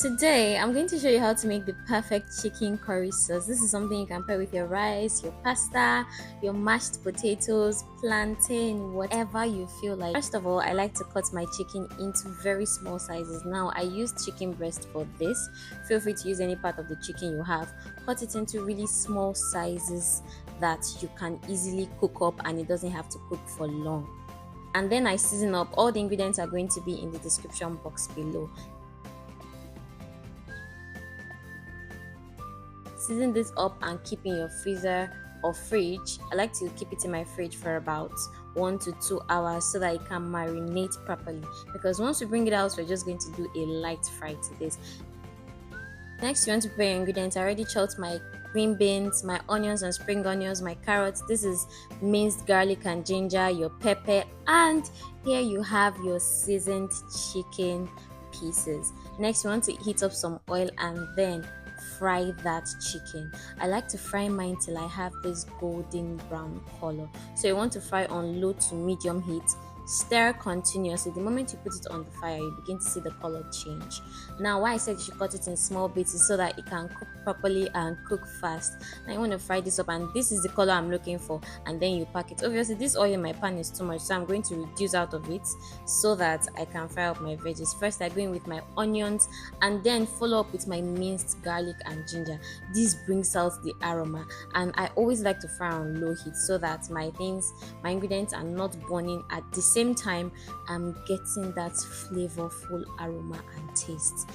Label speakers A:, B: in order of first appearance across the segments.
A: Today, I'm going to show you how to make the perfect chicken curry sauce. This is something you can pair with your rice, your pasta, your mashed potatoes, plantain, whatever you feel like. First of all, I like to cut my chicken into very small sizes. Now, I use chicken breast for this. Feel free to use any part of the chicken you have. Cut it into really small sizes that you can easily cook up and it doesn't have to cook for long. And then I season up. All the ingredients are going to be in the description box below. Season this up and keep in your freezer or fridge. I like to keep it in my fridge for about 1 to 2 hours so that it can marinate properly, because once we bring it out, we're just going to do a light fry to this. Next, you want to prepare your ingredients. I already chopped my green beans, my onions and spring onions, my carrots. This is minced garlic and ginger, your pepper, and here you have your seasoned chicken pieces. Next, you want to heat up some oil and then fry that chicken. I like to fry mine till I have this golden brown color. So you want to fry on low to medium heat. Stir continuously. The moment you put it on the fire, you begin to see the color change. Now, why I said you should cut it in small bits is so that it can cook properly and cook fast. Now, you want to fry this up, and this is the color I'm looking for, and then you pack it. Obviously, this oil in my pan is too much, so I'm going to reduce out of it so that I can fry up my veggies. First, I go in with my onions and then follow up with my minced garlic and ginger. This brings out the aroma, and I always like to fry on low heat so that my ingredients are not burning. At the same time, I'm getting that flavorful aroma and taste.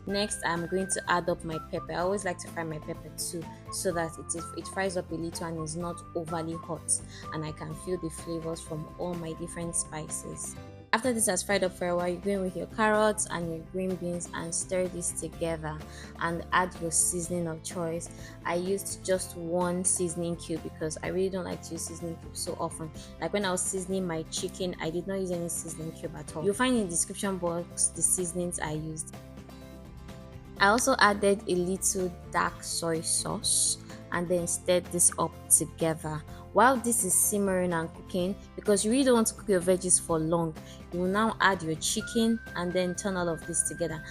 A: Next, I'm going to add up my pepper. I always like to fry my pepper too, so that it fries up a little and is not overly hot, and I can feel the flavors from all my different spices. After this has fried up for a while, you go in with your carrots and your green beans and stir this together and add your seasoning of choice. I used just one seasoning cube because I really don't like to use seasoning cubes so often. Like when I was seasoning my chicken, I did not use any seasoning cube at all. You'll find in the description box the seasonings I used. I also added a little dark soy sauce and then stirred this up together. While this is simmering and cooking, because you really don't want to cook your veggies for long, you will now add your chicken and then turn all of this together.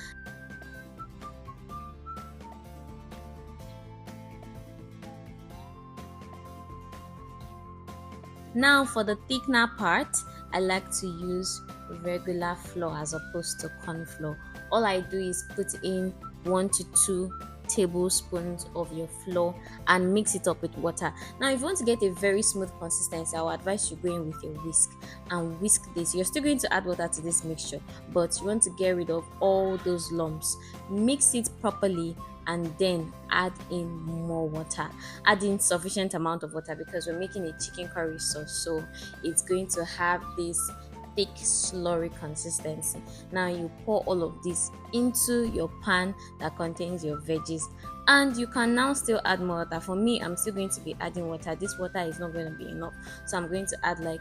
A: Now for the thickener part, I like to use regular flour as opposed to corn flour. All I do is put in 1 to 2 tablespoons of your flour and mix it up with water. Now, if you want to get a very smooth consistency, I would advise you go in with your whisk and whisk this. You're still going to add water to this mixture, but you want to get rid of all those lumps. Mix it properly and then add in more water. Add in sufficient amount of water because we're making a chicken curry sauce, so it's going to have this thick slurry consistency. Now you pour all of this into your pan that contains your veggies, and you can now still add more water. For me, I'm still going to be adding water. This water is not going to be enough, so I'm going to add like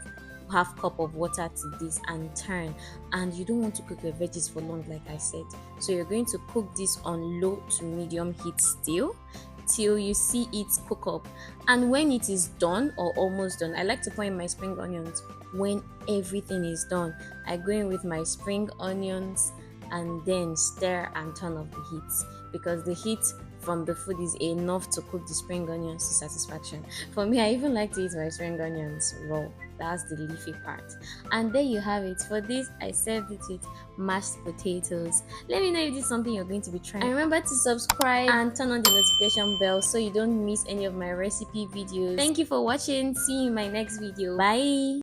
A: half cup of water to this and turn. And you don't want to cook your veggies for long, like I said, so you're going to cook this on low to medium heat still till you see it cook up. And when it is done or almost done, I like to pour in my spring onions. When everything is done, I go in with my spring onions and then stir and turn off the heat, because the heat from the food is enough to cook the spring onions to satisfaction. For me, I even like to eat my spring onions raw. That's the leafy part. And there you have it. For this, I served it with mashed potatoes. Let me know if this is something you're going to be trying. And remember to subscribe and turn on the notification bell so you don't miss any of my recipe videos. Thank you for watching. See you in my next video. Bye.